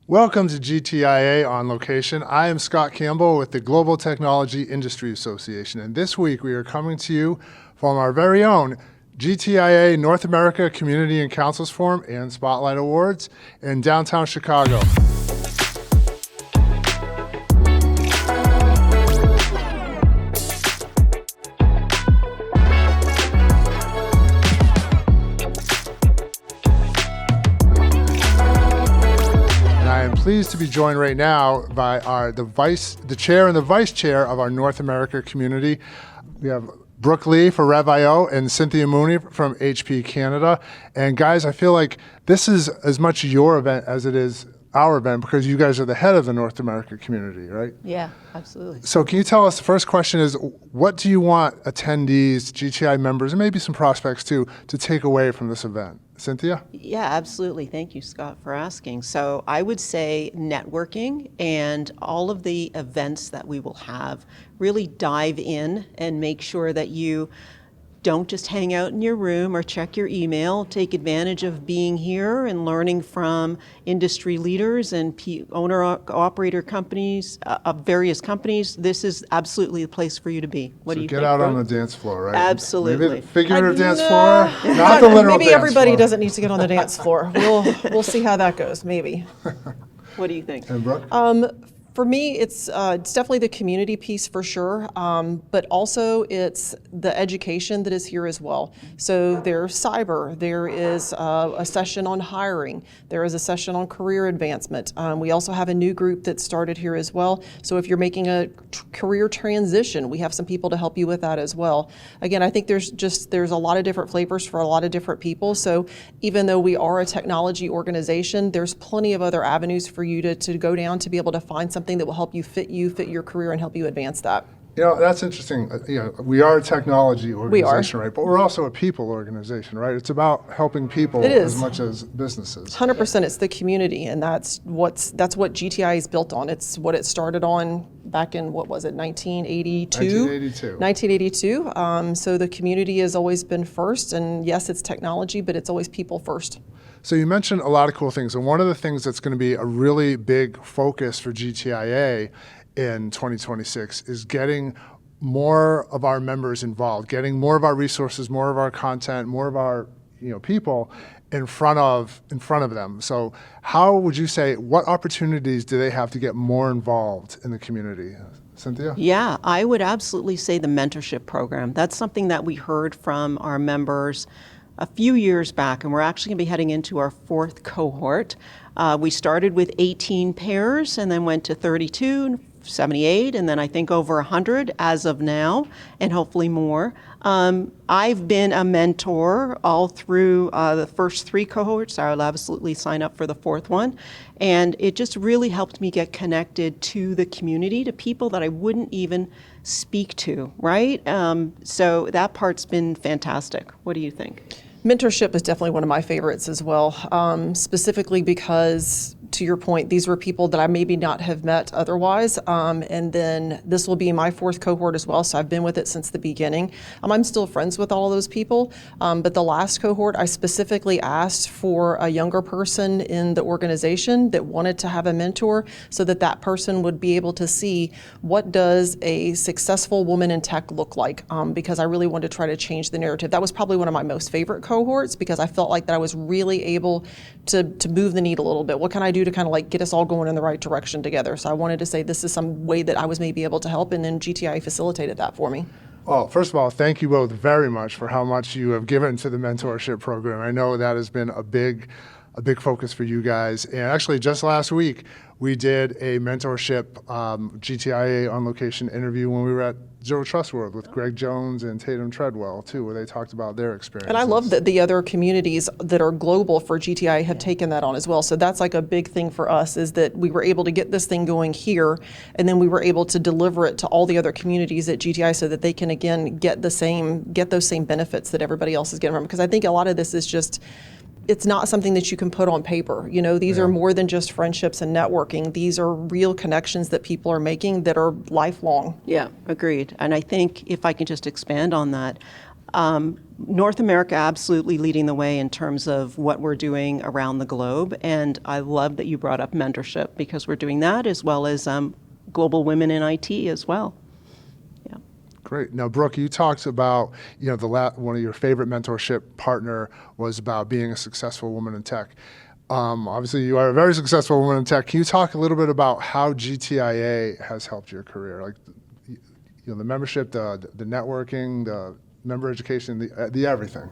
Welcome to GTIA On Location. I am Scott Campbell with the Global Technology Industry Association, and this week we are coming to you from our very own GTIA North America Community and Councils Forum and Spotlight Awards in downtown Chicago. Pleased to be joined right now by the chair and the vice chair of our North America community. We have Brook for Rev.io and Cynthia Mooney from HP Canada. And guys, I feel like this is as much your event as it is our event because you guys are the head of the North America community, right? Yeah, absolutely. So can you tell us, the first question is, what do you want attendees, GTI members, and maybe some prospects too, to take away from this event? Cynthia? Yeah, absolutely. Thank you, Scott, for asking. So I would say networking and all of the events that we will have, really dive in and make sure that you don't just hang out in your room or check your email. Take advantage of being here and learning from industry leaders and owner-operator companies of various companies. This is absolutely the place for you to be. What do you think? Get out on the dance floor, right? Absolutely. Maybe the figurative dance floor, not the literal Maybe dance everybody floor. doesn't need to get on the dance floor. We'll see how that goes, maybe. What do you think? And Brook? For me, it's definitely the community piece for sure, but also it's the education that is here as well. So there's cyber, there is a session on hiring, there is a session on career advancement. We also have a new group that started here as well. So if you're making a career transition, we have some people to help you with that as well. Again, I think there's a lot of different flavors for a lot of different people. So even though we are a technology organization, there's plenty of other avenues for you to go down to be able to find something that will help you, fit your career, and help you advance that. You know, that's interesting. We are a technology organization, right? But we're also a people organization, right? It's about helping people as much as businesses. 100%, it's the community, and that's what GTI is built on. It's what it started on back in, 1982? 1982. So the community has always been first, and yes, it's technology, but it's always people first. So you mentioned a lot of cool things, and one of the things that's going to be a really big focus for GTIA in 2026 is getting more of our members involved, getting more of our resources, more of our content, more of our people in front of them. So how would you say, what opportunities do they have to get more involved in the community? Cynthia? Yeah, I would absolutely say the mentorship program. That's something that we heard from our members a few years back, and we're actually going to be heading into our fourth cohort. We started with 18 pairs and then went to 32, 78, and then I think over 100 as of now, and hopefully more. I've been a mentor all through the first three cohorts. I will absolutely sign up for the fourth one. And it just really helped me get connected to the community, to people that I wouldn't even speak to, right? So that part's been fantastic. What do you think? Mentorship is definitely one of my favorites as well, specifically because, to your point, these were people that I maybe not have met otherwise, and then this will be my fourth cohort as well, so I've been with it since the beginning. I'm still friends with all of those people, but the last cohort, I specifically asked for a younger person in the organization that wanted to have a mentor so that person would be able to see what does a successful woman in tech look like, because I really wanted to try to change the narrative. That was probably one of my most favorite cohorts because I felt like that I was really able to move the needle a little bit. What can I do to kind of get us all going in the right direction together? So I wanted to say this is some way that I was maybe able to help, and then GTI facilitated that for me. Well, first of all, thank you both very much for how much you have given to the mentorship program. I know that has been a big focus for you guys. And actually, just last week, we did a mentorship GTIA on location interview when we were at Zero Trust World with Greg Jones and Tatum Treadwell, too, where they talked about their experience. And I love that the other communities that are global for GTI have taken that on as well. So that's like a big thing for us, is that we were able to get this thing going here, and then we were able to deliver it to all the other communities at GTI so that they can, again, get those same benefits that everybody else is getting from. Because I think a lot of this is just, it's not something that you can put on paper. These are more than just friendships and networking. These are real connections that people are making that are lifelong. Yeah, agreed. And I think if I can just expand on that, North America absolutely leading the way in terms of what we're doing around the globe. And I love that you brought up mentorship, because we're doing that as well as global women in IT as well. Yeah. Great. Now, Brooke, you talked about, one of your favorite mentorship partner was about being a successful woman in tech. Obviously, you are a very successful woman in tech. Can you talk a little bit about how GTIA has helped your career? Like, the membership, the networking, the member education, the everything.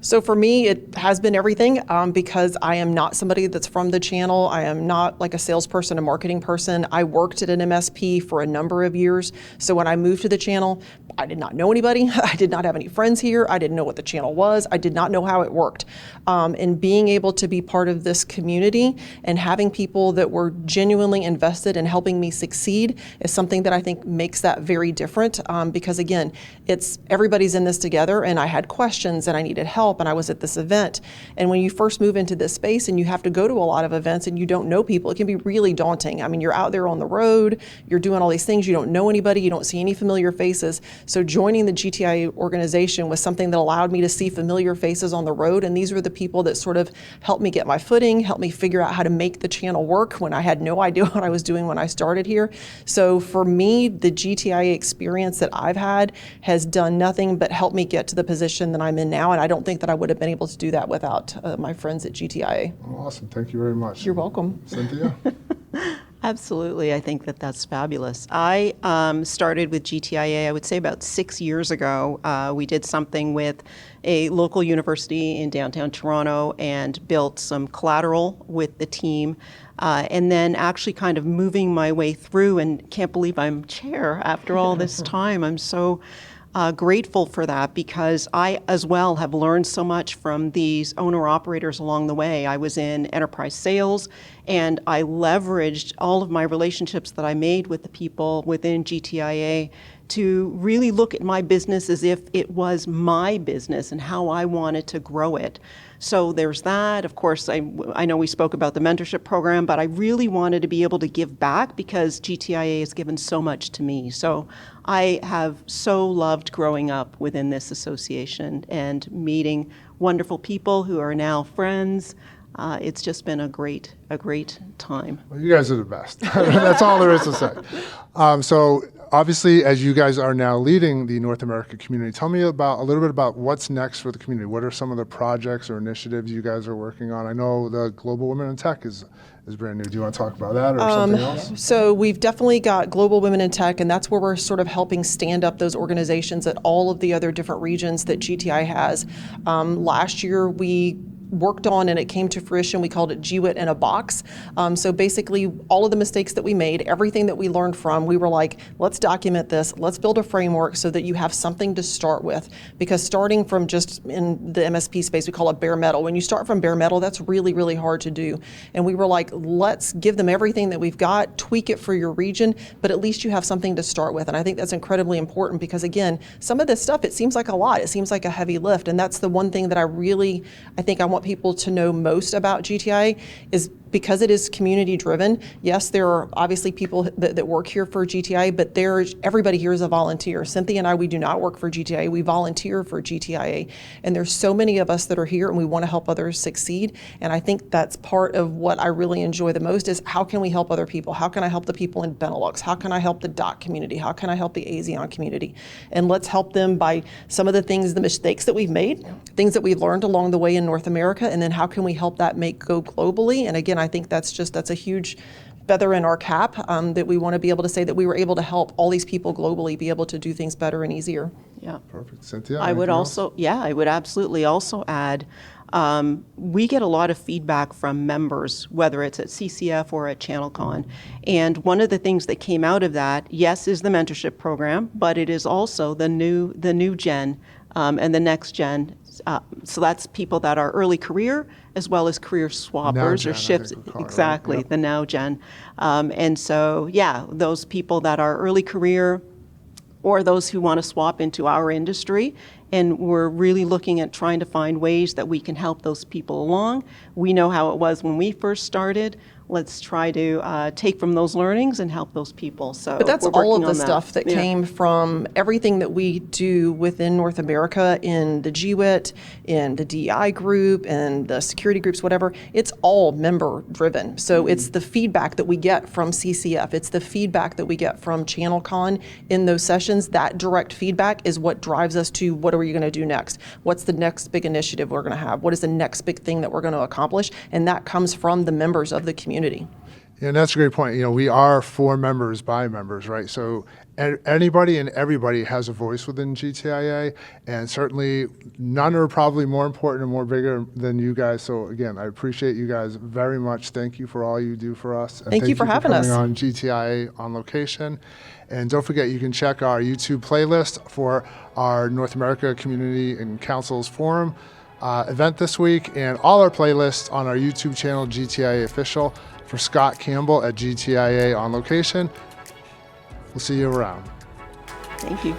So for me, it has been everything because I am not somebody that's from the channel. I am not like a salesperson, a marketing person. I worked at an MSP for a number of years. So when I moved to the channel, I did not know anybody. I did not have any friends here. I didn't know what the channel was. I did not know how it worked. And being able to be part of this community and having people that were genuinely invested in helping me succeed is something that I think makes that very different because again, it's everybody's in this together, and I had questions and I needed help and I was at this event. And when you first move into this space and you have to go to a lot of events and you don't know people, it can be really daunting. I mean, you're out there on the road, you're doing all these things, you don't know anybody, you don't see any familiar faces. So joining the GTIA organization was something that allowed me to see familiar faces on the road, and these were the people that sort of helped me get my footing, helped me figure out how to make the channel work when I had no idea what I was doing when I started here. So for me, the GTIA experience that I've had has done nothing but help me get to the position that I'm in now, and I don't think that I would have been able to do that without my friends at GTIA. Awesome. Thank you very much. You're welcome. Cynthia? Absolutely. I think that that's fabulous. I started with GTIA, I would say about 6 years ago. We did something with a local university in downtown Toronto and built some collateral with the team. And then actually kind of moving my way through, and can't believe I'm chair after all this time. I'm so grateful for that, because I as well have learned so much from these owner-operators along the way. I was in enterprise sales, and I leveraged all of my relationships that I made with the people within GTIA to really look at my business as if it was my business and how I wanted to grow it. So there's that. Of course, I know we spoke about the mentorship program, but I really wanted to be able to give back because GTIA has given so much to me. So I have so loved growing up within this association and meeting wonderful people who are now friends. It's just been a great time. Well, you guys are the best. That's all there is to say. So obviously, as you guys are now leading the North America community, tell me a little bit about what's next for the community. What are some of the projects or initiatives you guys are working on? I know the Global Women in Tech is brand new. Do you want to talk about that or something else? So we've definitely got Global Women in Tech, and that's where we're sort of helping stand up those organizations at all of the other different regions that GTI has. Last year, we worked on, and it came to fruition, we called it GWIT in a box. So basically all of the mistakes that we made, everything that we learned from, we were like, let's document this, let's build a framework so that you have something to start with. Because starting from just in the MSP space, we call it bare metal. When you start from bare metal, that's really, really hard to do. And we were like, let's give them everything that we've got, tweak it for your region, but at least you have something to start with. And I think that's incredibly important because again, some of this stuff, it seems like a lot, it seems like a heavy lift. And that's the one thing that I think I want people to know most about GTI is because it is community driven. Yes, there are obviously people that work here for GTI, but everybody here is a volunteer. Cynthia and I, we do not work for GTI, we volunteer for GTIA. And there's so many of us that are here and we want to help others succeed. And I think that's part of what I really enjoy the most is how can we help other people? How can I help the people in Benelux? How can I help the DOC community? How can I help the ASEAN community? And let's help them by some of the things, the mistakes that we've made, things that we've learned along the way in North America, and then how can we help that go globally? And again, I think that's a huge feather in our cap that we want to be able to say that we were able to help all these people globally be able to do things better and easier. Yeah. Perfect. Cynthia? I would absolutely also add, we get a lot of feedback from members, whether it's at CCF or at ChannelCon. And one of the things that came out of that, yes, is the mentorship program, but it is also the new gen and the next gen. So that's people that are early career as well as career swappers or shifts. Exactly, right? Yep. The now gen. And so, yeah, those people that are early career or those who want to swap into our industry. And we're really looking at trying to find ways that we can help those people along. We know how it was when we first started. let's try to take from those learnings and help those people. So, But that's we're all of working the on that. stuff that Yeah. came from everything that we do within North America in the GWIT, in the DEI group, and the security groups, whatever. It's all member driven. So it's the feedback that we get from CCF. It's the feedback that we get from ChannelCon in those sessions. That direct feedback is what drives us to what are we going to do next? What's the next big initiative we're going to have? What is the next big thing that we're going to accomplish? And that comes from the members of the community. And that's a great point. We are for members by members, right? So anybody and everybody has a voice within GTIA, and certainly none are probably more important and more bigger than you guys. So again, I appreciate you guys very much. Thank you for all you do for us. And Thank you for having coming us. on GTIA on Location. And don't forget, you can check our YouTube playlist for our North America Community and Councils Forum event this week, and all our playlists on our YouTube channel, GTIA Official. For Scott Campbell at GTIA on Location, we'll see you around. Thank you.